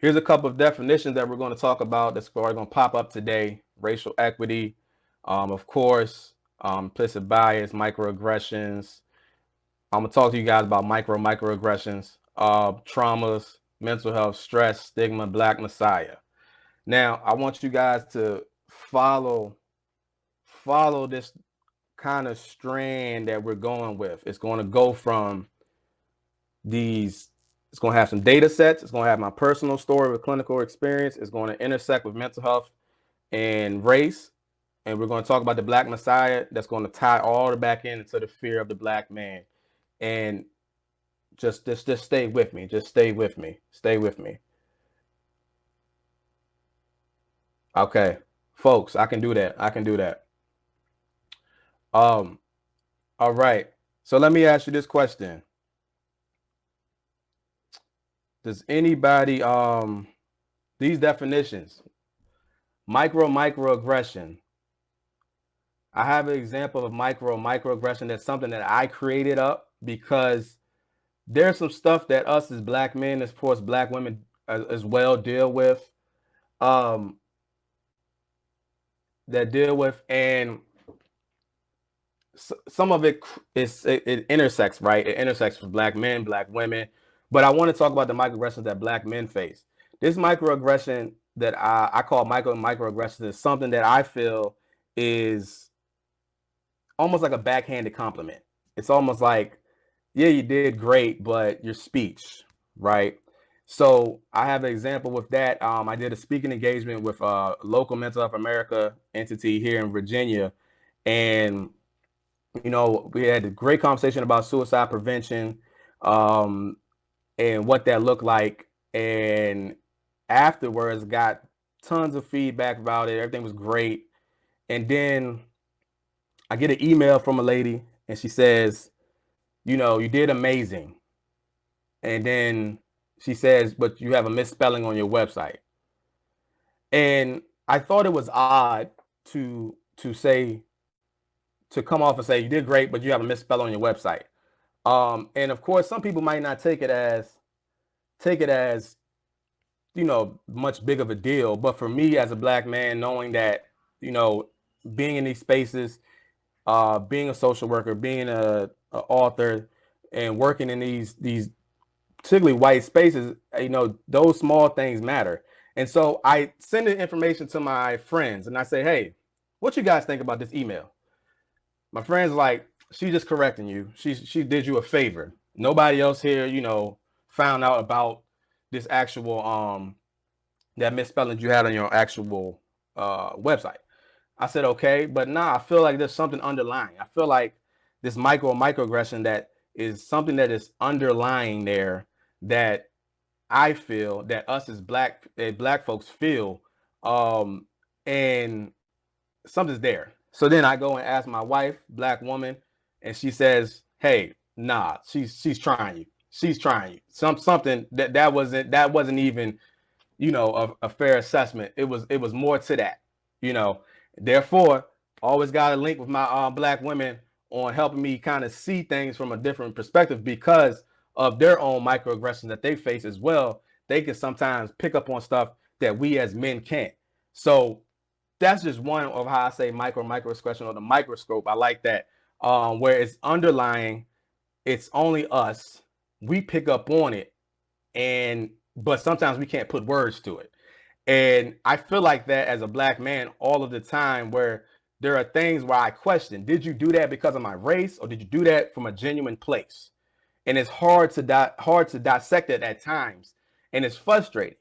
Here's a couple of definitions that we're going to talk about that's going to pop up today. Racial equity, of course, implicit bias, microaggressions. I'm going to talk to you guys about microaggressions, traumas, mental health, stress, stigma, Black Messiah. Now, I want you guys to follow this kind of strand that we're going with. It's going to go from these, it's going to have some data sets. It's going to have my personal story with clinical experience. It's going to intersect with mental health and race. And we're going to talk about the Black Messiah. That's going to tie all the back in into the fear of the Black man. And just stay with me. Just stay with me. Stay with me. Okay, folks, I can do that. I can do that. All right. So let me ask you this question. Does anybody, these definitions, microaggression. I have an example of microaggression. That's something that I created up because there's some stuff that us as Black men, of course, Black women as well deal with, and some of it intersects, right? It intersects with Black men, Black women. But I want to talk about the microaggressions that Black men face. This microaggression that I call microaggressions is something that I feel is almost like a backhanded compliment. It's almost like, yeah, you did great, but your speech, right? So I have an example with that. I did a speaking engagement with a local Mental Health America entity here in Virginia. And, you know, we had a great conversation about suicide prevention and what that looked like. And afterwards, got tons of feedback about it. Everything was great. And then I get an email from a lady and she says, you know, you did amazing. And then she says, but you have a misspelling on your website. And I thought it was odd to say, to come off and say, you did great, but you have a misspelling on your website. And of course, some people might not take it as, you know, much big of a deal. But for me as a Black man, knowing that, you know, being in these spaces, being a social worker, being a author, and working in these particularly white spaces, you know, those small things matter. And so I send the information to my friends and I say, hey, what you guys think about this email? My friend's like, she's just correcting you. She did you a favor. Nobody else here, you know, found out about this actual that misspelling you had on your actual website. I said, okay, but nah, I feel like there's something underlying. I feel like this microaggression that is something that is underlying there that I feel that us as black folks feel, and something's there. So then I go and ask my wife, Black woman, and she says, hey, nah, she's trying you. She's trying you. Something that wasn't even, you know, a fair assessment. It was more to that, you know. Therefore, always got a link with my Black women on helping me kind of see things from a different perspective because of their own microaggressions that they face as well. They can sometimes pick up on stuff that we as men can't. So that's just one of how I say microaggression or the microscope. I like that, where it's underlying. It's only us. We pick up on it, but sometimes we can't put words to it. And I feel like that as a Black man all of the time, where there are things where I question, did you do that because of my race or did you do that from a genuine place? And it's hard to dissect it at times. And it's frustrating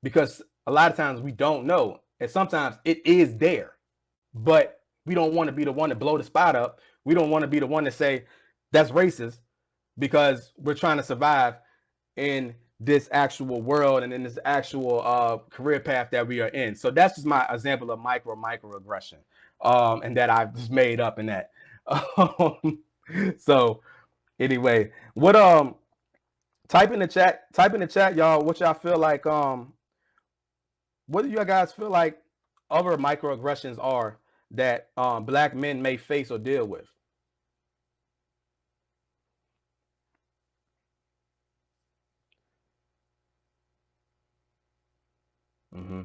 because a lot of times we don't know. And sometimes it is there, but we don't want to be the one to blow the spot up. We don't want to be the one to say that's racist because we're trying to survive in this actual world and in this actual career path that we are in. So that's just my example of microaggression, and that I've just made up in that. So anyway, what type in the chat, y'all, what y'all feel like, what do you guys feel like other microaggressions are that Black men may face or deal with? Mm-hmm.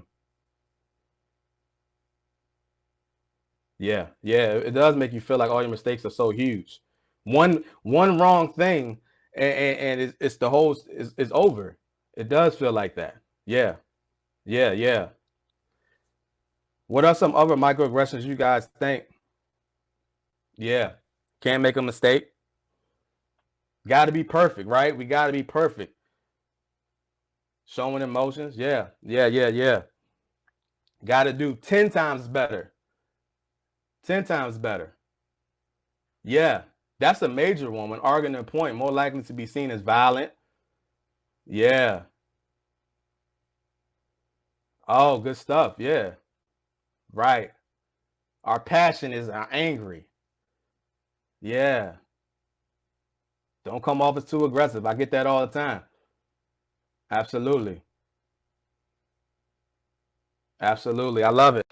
Yeah, yeah, it does make you feel like all your mistakes are so huge. One wrong thing, and it's the whole it's over. It does feel like that. Yeah, yeah, yeah. What are some other microaggressions you guys think? Yeah, can't make a mistake. Got to be perfect, right? We got to be perfect. Showing emotions. Yeah, yeah, yeah, yeah. Got to do 10 times better. 10 times better. Yeah, that's a major one. When arguing a point, more likely to be seen as violent. Yeah. Oh, good stuff. Yeah. Right. Our passion is angry. Yeah. Don't come off as too aggressive. I get that all the time. Absolutely. Absolutely. I love it.